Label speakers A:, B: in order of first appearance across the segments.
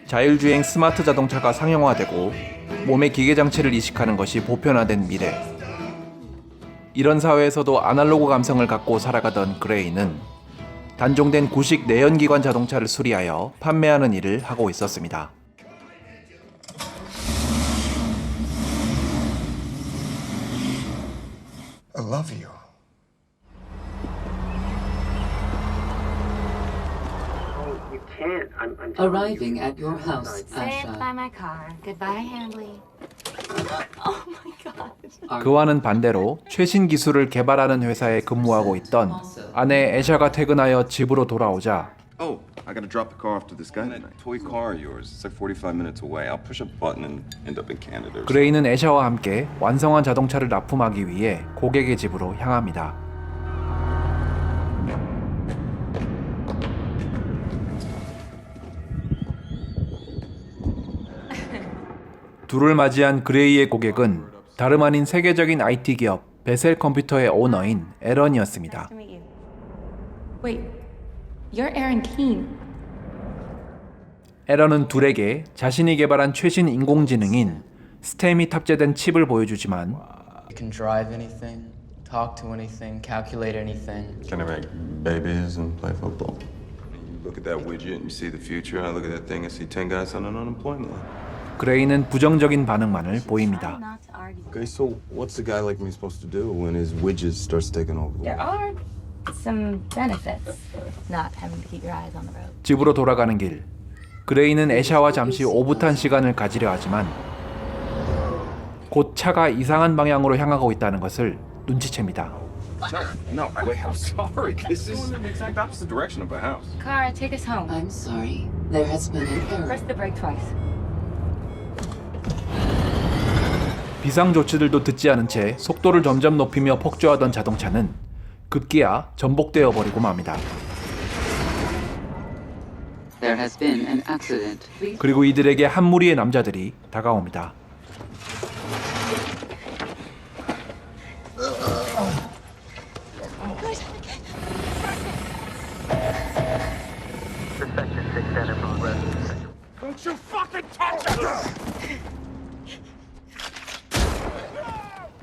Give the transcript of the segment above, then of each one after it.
A: 자율주행 스마트 자동차가 상용화되고 몸의 기계 장치를 이식하는 것이 보편화된 미래. 이런 사회에서도 아날로그 감성을 갖고 살아가던 그레이는 단종된 구식 내연기관 자동차를 수리하여 판매하는 일을 하고 있었습니다.
B: I love you.
C: You can't. I'm
D: Arriving at your house,
E: Say it by
D: Asha.
E: my car. Goodbye, Handley. Oh my god.
A: 그와는 반대로 최신 기술을 개발하는 회사에 근무하고 있던 아내 애샤가 퇴근하여 집으로 돌아오자
F: Oh, I gotta drop the car off to this guy
G: That
F: tonight.
G: toy car of yours, it's like 45 minutes away. I'll push a button and end up in Canada. or
A: 그레이는 애샤와 함께 완성한 자동차를 납품하기 위해 고객의 집으로 향합니다. 둘을 맞이한 그레이의 고객은 다름 아닌 세계적인 IT 기업 베셀 컴퓨터의 오너인 에런이었습니다.
E: To meet you. Wait, you're Aaron Keane.
A: 에런은 둘에게 자신이 개발한 최신 인공지능인 스템이 탑재된 칩을 보여주지만
H: You can drive anything, talk to anything, calculate anything.
G: Can I make babies and play football? You look at that widget and you see the future. I look at that thing and see 10 guys on an unemployment line.
A: 그레이는 부정적인 반응만을 보입니다.
E: Not to argue.
G: Okay, so what's a guy like me supposed to do when his widget starts taking over the
E: There
G: world?
E: are some benefits not having to keep your eyes on the road.
A: 집으로 돌아가는 길, 그레이는 애샤와 잠시 오붓한 시간을 가지려 하지만 곧 차가 이상한 방향으로 향하고 있다는 것을 눈치챕니다.
G: No, wait, I'm sorry. This is going in the exact opposite direction of my house.
E: Car, take us home.
D: I'm sorry. There has been an error.
E: Press the brake twice.
A: 비상 조치들도 듣지 않은 채 속도를 점점 높이며 폭주하던 자동차는 급기야 전복되어 버리고 맙니다.
D: There has been an accident.
A: 그리고 이들에게 한 무리의 남자들이 다가옵니다.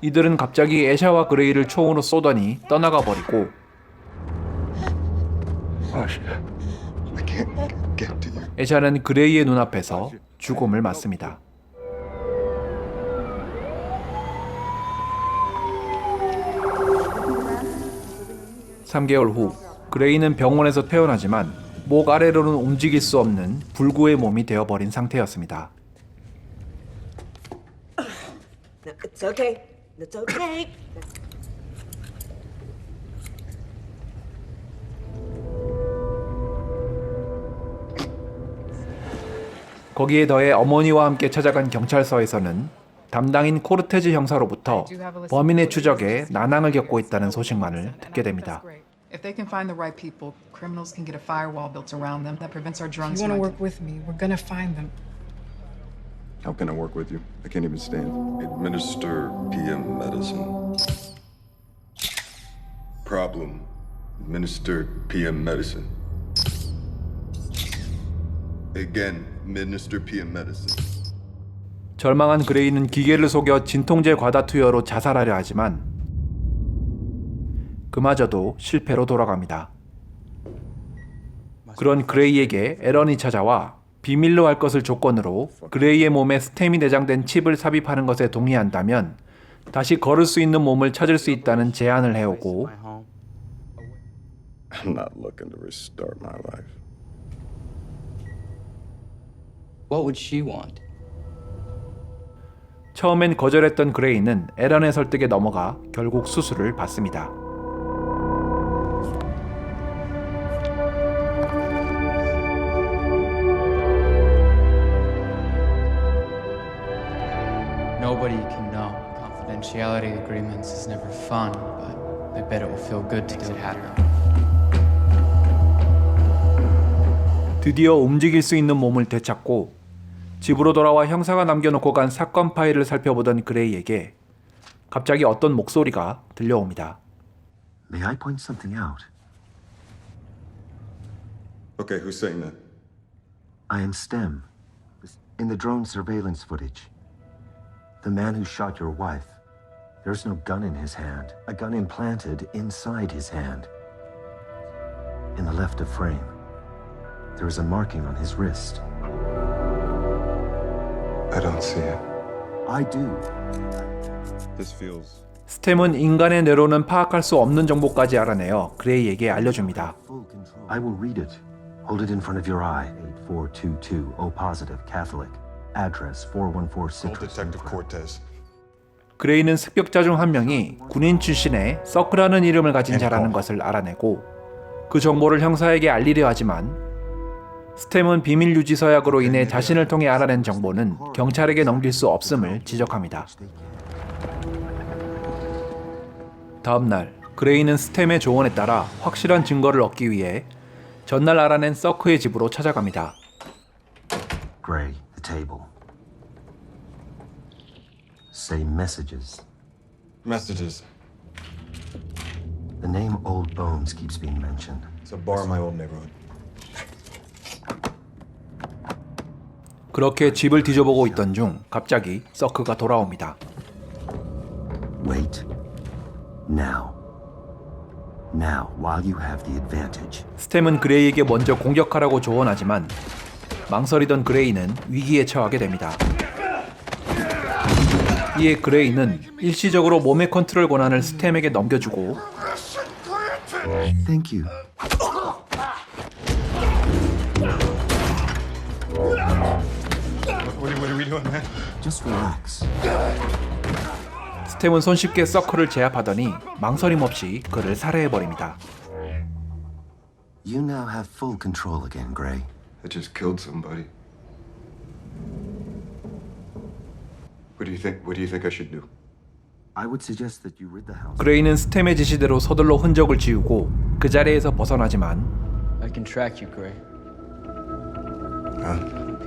A: 이들은 갑자기 애샤와 그레이를 총으로 쏘더니 떠나가 버리고
B: Hush. I can't get to you.
A: 애샤는 그레이의 눈앞에서 죽음을 맞습니다. (3개월) 후 그레이는 병원에서 퇴원하지만 목 아래로는 움직일 수 없는 불구의 몸이 되어버린 상태였습니다.
I: No, it's okay. It's okay.
A: 거기에 더해 어머니와 함께 찾아간 경찰서에서는 담당인 코르테즈 형사로부터 범인의 추적에 난항을 겪고 있다는 소식만을 듣게 됩니다.
J: If they can find the right people, criminals can get a firewall built around them that prevents our
K: You
J: drones
K: want to
J: from...
K: work with me? We're gonna find them.
F: How can I work with you? I can't even stand.
G: Administer PM medicine.
F: Problem. Administer PM medicine. Again, administer PM medicine.
A: 절망한 그레이는 기계를 속여 진통제 과다 투여로 자살하려 하지만 그마저도 실패로 돌아갑니다. 그런 그레이에게 에런이 찾아와 비밀로 할 것을 조건으로 그레이의 몸에 스템이 내장된 칩을 삽입하는 것에 동의한다면 다시 걸을 수 있는 몸을 찾을 수 있다는 제안을 해오고
F: I'm not looking to restart my life.
H: What would she want?
A: 처음엔 거절했던 그레이는 에런의 설득에 넘어가 결국 수술을 받습니다.
H: Nobody can know. Confidentiality agreements is never fun, but I bet it will feel good to do it happen.
A: 드디어 움직일 수 있는 몸을 되찾고 집으로 돌아와 형사가 남겨놓고 간 사건 파일을 살펴보던 그레이에게 갑자기 어떤 목소리가 들려옵니다.
B: May I point something out?
F: Okay, who's saying that?
L: I am Stem. In the drone surveillance footage, the man who shot your wife, there's no gun in his hand. A gun implanted inside his hand. In the left of frame, there is a marking on his wrist.
B: I don't see it.
L: I do.
B: This feels.
A: 스템은 인간의 뇌로는 파악할 수 없는 정보까지 알아내어 그레이에게 알려줍니다.
L: I will read it. Hold it in front of your eye. 8422 O positive Catholic. Address 414 Citrus.
B: Detective Cortez.
A: 그레이는 습격자 중 한 명이 군인 출신의 서크라는 이름을 가진 자라는 것을 알아내고 그 정보를 형사에게 알리려 하지만 스템은 비밀 유지 서약으로 인해 자신을 통해 알아낸 정보는 경찰에게 넘길 수 없음을 지적합니다. 다음 날 그레이는 스템의 조언에 따라 확실한 증거를 얻기 위해 전날 알아낸 서크의 집으로 찾아갑니다.
L: Gray, the table. Say messages.
B: Messages.
L: The name Old Bones keeps being mentioned.
B: It's a bar in my old neighborhood.
A: 그렇게 집을 뒤져보고 있던 중 갑자기 서크가 돌아옵니다.
L: Wait. Now. Now, while you have the advantage.
A: 스템은 그레이에게 먼저 공격하라고 조언하지만 망설이던 그레이는 위기에 처하게 됩니다. 이에 그레이는 일시적으로 몸의 컨트롤 권한을 스템에게 넘겨주고
L: Thank you.
B: What are we doing, man?
L: Just relax.
A: 스템은 손쉽게 서클을 제압하더니 망설임 없이 그를 살해해버립니다.
L: You now have full control again, Gray.
B: I just killed somebody. What do you think? What do you think I should do?
L: I would suggest that you rid the house.
A: 그레이는 스템의 지시대로 서둘러 흔적을 지우고 그 자리에서 벗어나지만
H: I can track you, Gray.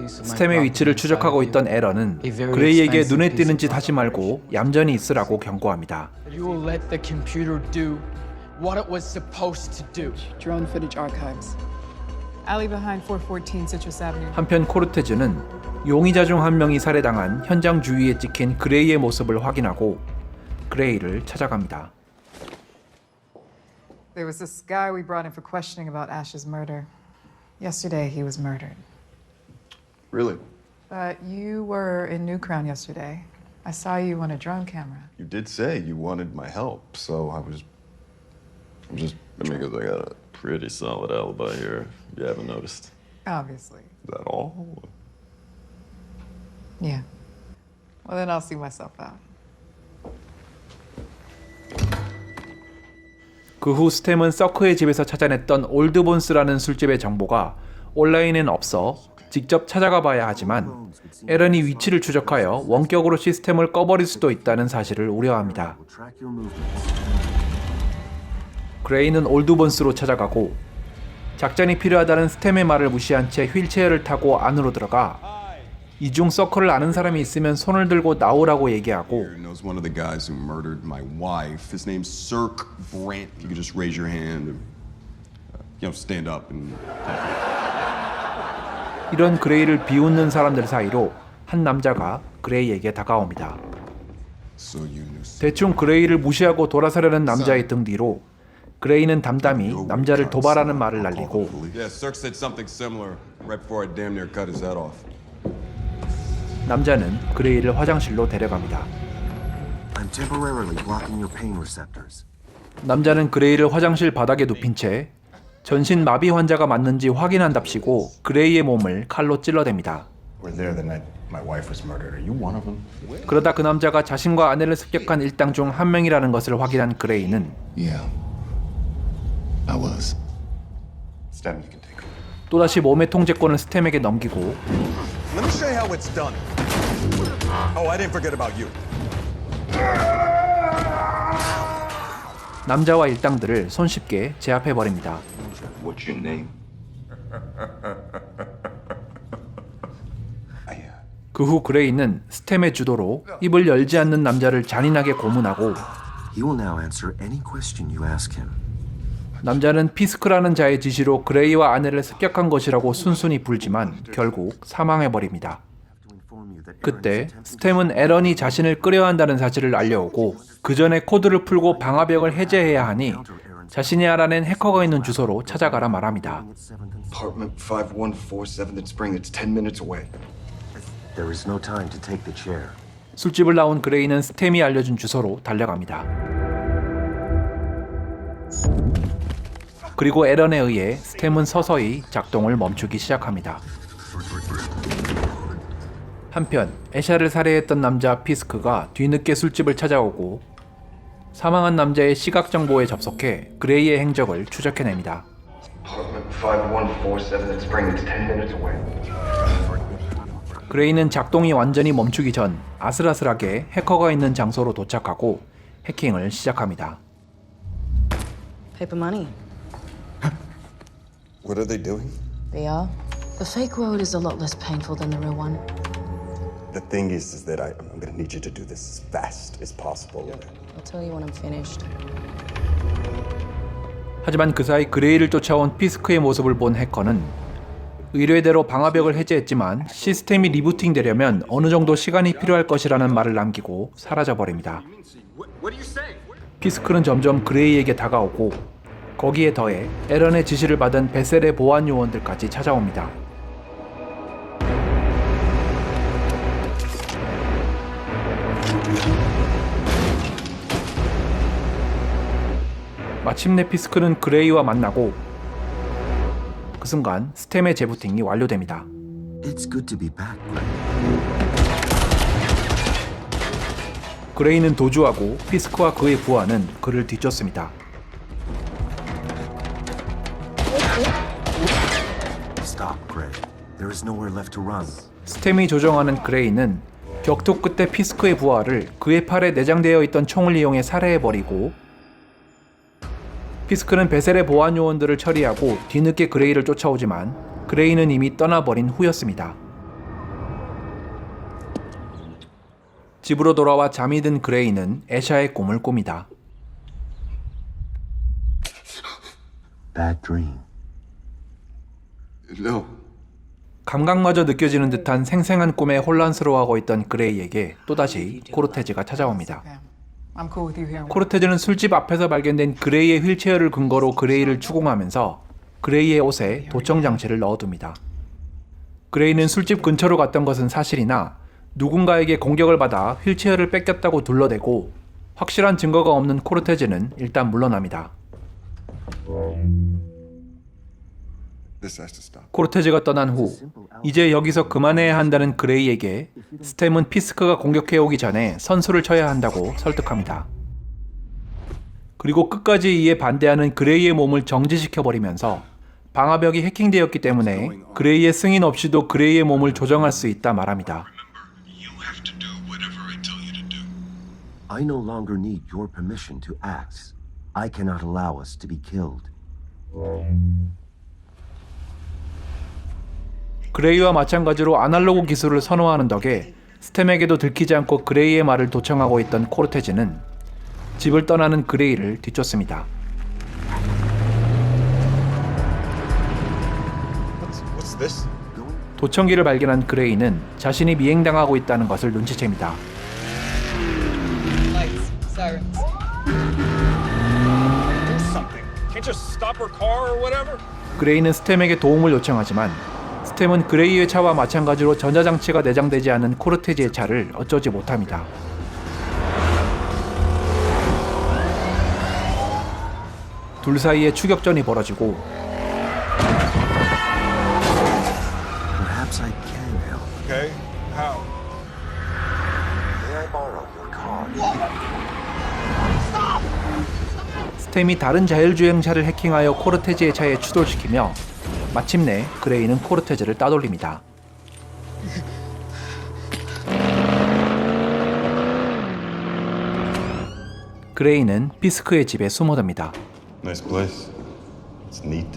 A: 스템의 위치를 추적하고 있던 에런은 그레이에게 눈에 띄는 짓 하지 말고 얌전히 있으라고 경고합니다.
H: You will let the computer do what it was supposed to do.
K: Drone footage archives. Alley behind 414 Citrus Avenue.
A: 한편 코르테즈는 용의자 중 한 명이 살해당한 현장 주위에 찍힌 그레이의 모습을 확인하고 그레이를 찾아갑니다.
J: There was this guy we brought in for questioning about Ash's murder. Yesterday, he was murdered.
B: Really?
J: But you were in New Crown yesterday. I saw you on a drone camera.
B: You did say you wanted my help, so I mean, because I got a pretty solid alibi here. If you haven't noticed.
J: Obviously.
B: Is that all?
J: Yeah. Well, then I'll see myself out.
A: 그 후 스템은 서크의 집에서 찾아냈던 올드본스라는 술집의 정보가 온라인엔 없어 직접 찾아가 봐야 하지만 에런이 위치를 추적하여 원격으로 시스템을 꺼버릴 수도 있다는 사실을 우려합니다. 그레이는 올드본스로 찾아가고 작전이 필요하다는 스템의 말을 무시한 채 휠체어를 타고 안으로 들어가 이중 서클을 아는 사람이 있으면 손을 들고 나오라고 얘기하고
G: knows one of the guys who murdered my wife. His name's Cirque Brant. If you could just raise your hand and, stand up and.
A: 이런 그레이를 비웃는 사람들 사이로 한 남자가 그레이에게 다가옵니다. 대충 그레이를 무시하고 돌아서려는 남자의 등 뒤로 그레이는 담담히 남자를 도발하는 말을 날리고
G: Yeah, Cirque said something similar right before I damn near cut his head off.
A: 남자는 그레이를 화장실로 데려갑니다.
L: I'm temporarily blocking your pain receptors.
A: 남자는 그레이를 화장실 바닥에 눕힌 채 전신 마비 환자가 맞는지 확인한답시고 그레이의 몸을 칼로 찔러댑니다.
B: We're there the night my wife was murdered. Are you one of them?
A: 그러다 그 남자가 자신과 아내를 습격한 일당 중 한 명이라는 것을 확인한 그레이는
B: Yeah. I was. Stem, you can take it.
A: 또다시 몸의 통제권을 스템에게 넘기고
B: Let me show you how it's done. Oh, I didn't forget about you.
A: 남자와 일당들을 손쉽게 제압해버립니다.
B: What's your name?
A: 그 후 그레이는 스템의 주도로 입을 열지 않는 남자를 잔인하게 고문하고
L: He will now answer any question you ask him.
A: 남자는 피스크라는 자의 지시로 그레이와 아내를 습격한 것이라고 순순히 불지만 결국 사망해버립니다. 그때 스템은 에런이 자신을 끌어한다는 사실을 알려오고 그 전에 코드를 풀고 방화벽을 해제해야 하니 자신이 알아낸 해커가 있는 주소로 찾아가라 말합니다.
F: Apartment 5147th and Spring. It's 10 minutes away.
L: There is no time to take the chair.
A: 술집을 나온 그레이는 스템이 알려준 주소로 달려갑니다. 그리고 에런에 의해 스템은 서서히 작동을 멈추기 시작합니다. 한편 애샤를 살해했던 남자 피스크가 뒤늦게 술집을 찾아오고 사망한 남자의 시각 정보에 접속해 그레이의 행적을 추적해냅니다.
F: Apartment 5147th and Spring. It's 10 minutes away.
A: 그레이는 작동이 완전히 멈추기 전 아슬아슬하게 해커가 있는 장소로 도착하고 해킹을 시작합니다.
M: Paper money.
B: What are they doing?
M: They are. The fake road is a lot less painful than the real one.
B: The thing is that I'm going to need you to do this as fast as possible.
M: I'll tell you when I'm finished.
A: 하지만 그 사이 그레이를 쫓아온 피스크의 모습을 본 해커는 의뢰대로 방화벽을 해제했지만 시스템이 리부팅되려면 어느 정도 시간이 필요할 것이라는 말을 남기고 사라져버립니다. 피스크는 점점 그레이에게 다가오고 거기에 더해 에런의 지시를 받은 베셀의 보안 요원들까지 찾아옵니다. 마침내 피스크는 그레이와 만나고 그 순간 스템의 재부팅이 완료됩니다.
L: It's good to be back.
A: 그레이는 도주하고 피스크와 그의 부하는 그를 뒤쫓습니다.
L: Stop, Gray. There is nowhere left to run.
A: 스템이 조종하는 그레이는 격투 끝에 피스크의 부하를 그의 팔에 내장되어 있던 총을 이용해 살해해버리고 피스크는 베셀의 보안 요원들을 처리하고 뒤늦게 그레이를 쫓아오지만 그레이는 이미 떠나버린 후였습니다. 집으로 돌아와 잠이 든 그레이는 애샤의 꿈을 꿉니다.
L: Bad dream.
B: No.
A: 감각마저 느껴지는 듯한 생생한 꿈에 혼란스러워하고 있던 그레이에게 또다시 코르테즈가 찾아옵니다.
K: I'm cool with you here.
A: 코르테즈는 술집 앞에서 발견된 그레이의 휠체어를 근거로 그레이를 추궁하면서 그레이의 옷에 도청 장치를 넣어둡니다. 그레이는 술집 근처로 갔던 것은 사실이나 누군가에게 공격을 받아 휠체어를 뺏겼다고 둘러대고 확실한 증거가 없는 코르테즈는 일단 물러납니다.
F: This has to stop.
A: 코르테즈가 떠난 후 이제 여기서 그만해야 한다는 그레이에게 스템은 피스크가 공격해오기 전에 선수를 쳐야 한다고 설득합니다. 그리고 끝까지 이에 반대하는 그레이의 몸을 정지시켜버리면서 방화벽이 해킹되었기 때문에 그레이의 승인 없이도 그레이의 몸을 조정할 수 있다 말합니다.
L: I no longer need your permission to act. I cannot allow us to be killed.
A: 그레이와 마찬가지로 아날로그 기술을 선호하는 덕에 스템에게도 들키지 않고 그레이의 말을 도청하고 있던 코르테즈는 집을 떠나는 그레이를 뒤쫓습니다.
B: What's this?
A: 도청기를 발견한 그레이는 자신이 미행당하고 있다는 것을 눈치챕니다.
K: Lights, sirens.
N: Do something. Can't just stop her car or whatever?
A: 그레이는 스템에게 도움을 요청하지만 스템은 그레이의 차와 마찬가지로 전자장치가 내장되지 않은 코르테즈의 차를 어쩌지 못합니다. 둘 사이에 추격전이 벌어지고
L: Perhaps I can help.
N: Okay. How?
L: May I borrow your car?
A: 스템이 다른 자율주행차를 해킹하여 코르테즈의 차에 추돌시키며 마침내 그레이는 코르테즈를 따돌립니다. 그레이는 피스크의 집에 숨어듭니다.
B: Nice place. It's neat.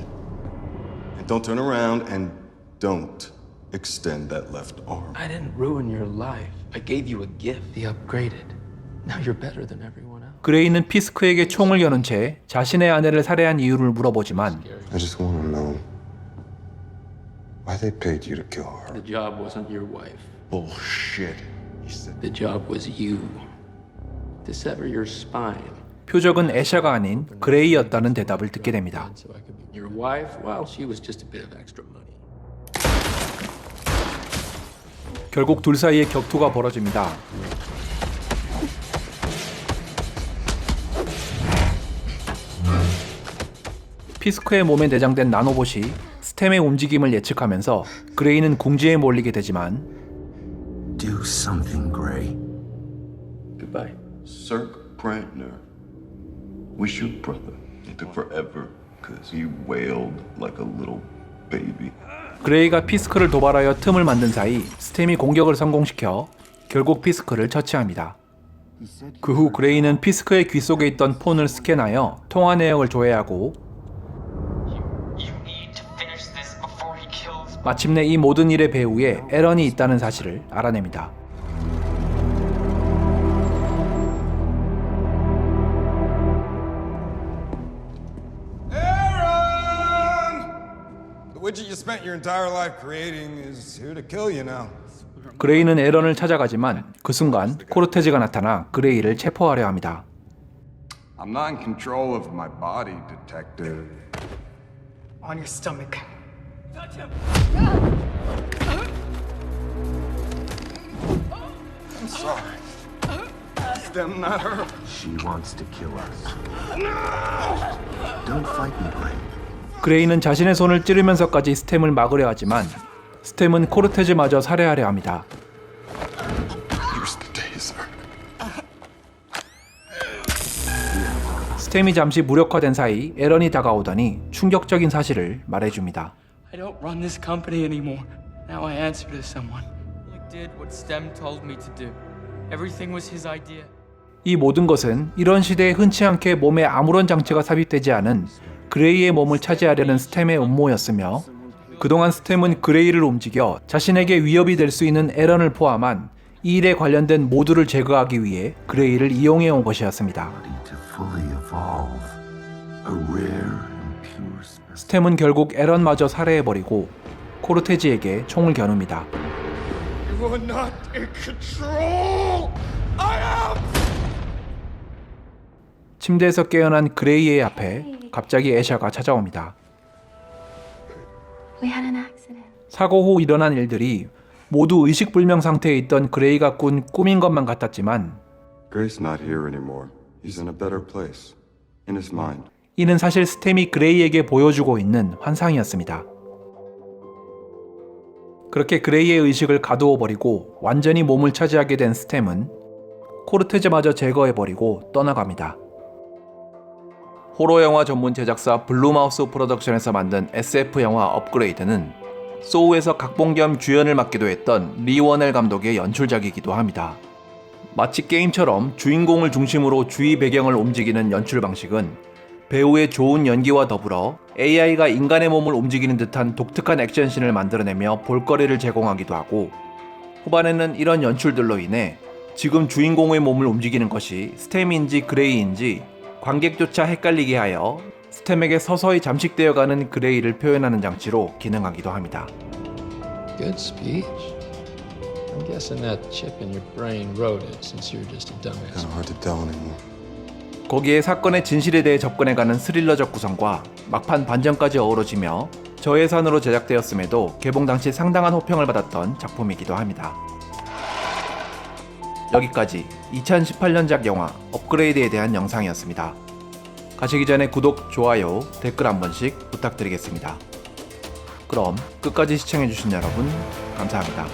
B: And don't turn around and don't extend that left arm.
O: I didn't ruin your life. I gave you a gift. The upgraded. Now you're better than everyone else.
A: 그레이는 피스크에게 총을 겨눈 채 자신의 아내를 살해한 이유를 물어보지만
G: I just want to know why they paid you to kill her.
O: The job wasn't your wife.
B: Bullshit. He said
O: The job was you. To sever your spine.
A: 표적은 애샤가 아닌 그레이였다는 대답을 듣게 됩니다.
O: So I could be your wife. Well, she was just a bit of extra money.
A: 결국 둘 사이에 격투가 벌어집니다. 피스크의 몸에 내장된 나노봇이 스템의 움직임을 예측하면서 그레이는 궁지에 몰리게 되지만
L: Do something, Gray.
B: goodbye. Sir Brantner. Wish your brother. It took forever because he wailed like a little baby.
A: 그레이가 피스크를 도발하여 틈을 만든 사이 스템이 공격을 성공시켜 결국 피스크를 처치합니다. 그 후 그레이는 피스크의 귀 속에 있던 폰을 스캔하여 통화 내역을 조회하고 마침내 이 모든 일의 배후에 에런이 있다는 사실을 알아냅니다.
G: The widget you spent your entire life creating is here to kill you now.
A: 그레이는 에런을 찾아가지만 그 순간 코르테즈가 나타나 그레이를 체포하려 합니다.
F: I'm not in control of my body, detective.
J: On your stomach.
G: I'm sorry. It's them, not her.
L: She wants to kill us. Don't fight me, Gray.
A: 그레이는 자신의 손을 찌르면서까지 스템을 막으려 하지만 스템은 코르테즈마저 살해하려 합니다.
B: Here's the taser.
A: 스템이 잠시 무력화된 사이 에런이 다가오더니 충격적인 사실을 말해줍니다.
H: I don't run this company anymore. Now I answer to someone. I did what Stem told me to do. Everything was his idea.
A: 이 모든 것은 이런 시대에 흔치 않게 몸에 아무런 장치가 삽입되지 않은 그레이의 몸을 차지하려는 스템의 음모였으며 그동안 스템은 그레이를 움직여 자신에게 위협이 될 수 있는 에런을 포함한 이 일에 관련된 모두를 제거하기 위해 그레이를 이용해 온 것이었습니다.
L: To fully evolve. A rare and pure specimen.
A: 스템은 결국 에런마저 살해해버리고 코르테즈에게 총을 겨눕니다.
N: You are not in control. I am.
A: 침대에서 깨어난 그레이의 앞에 갑자기 애샤가 찾아옵니다.
E: We had an accident.
A: 사고 후 일어난 일들이 모두 의식불명 상태에 있던 그레이가 꾼 꿈인 것만 같았지만
G: Gray's not here anymore. He's in a better place. In his mind.
A: 이는 사실 스템이 그레이에게 보여주고 있는 환상이었습니다. 그렇게 그레이의 의식을 가두어버리고 완전히 몸을 차지하게 된 스템은 코르테즈마저 제거해버리고 떠나갑니다. 호러 영화 전문 제작사 블루마우스 프로덕션에서 만든 SF 영화 업그레이드는 소우에서 각본 겸 주연을 맡기도 했던 리 워넬 감독의 연출작이기도 합니다. 마치 게임처럼 주인공을 중심으로 주위 배경을 움직이는 연출 방식은 배우의 좋은 연기와 더불어 AI가 인간의 몸을 움직이는 듯한 독특한 액션씬을 만들어내며 볼거리를 제공하기도 하고 후반에는 이런 연출들로 인해 지금 주인공의 몸을 움직이는 것이 스템인지 그레이인지 관객조차 헷갈리게 하여 스템에게 서서히 잠식되어가는 그레이를 표현하는 장치로 기능하기도 합니다.
O: Good speech. I'm guessing that chip in your brain wrote it since you're just a dumbass.
G: Kind of hard to tell anymore.
A: 거기에 사건의 진실에 대해 접근해가는 스릴러적 구성과 막판 반전까지 어우러지며 저예산으로 제작되었음에도 개봉 당시 상당한 호평을 받았던 작품이기도 합니다. 여기까지 2018년작 영화 업그레이드에 대한 영상이었습니다. 가시기 전에 구독, 좋아요, 댓글 한 번씩 부탁드리겠습니다. 그럼 끝까지 시청해주신 여러분 감사합니다.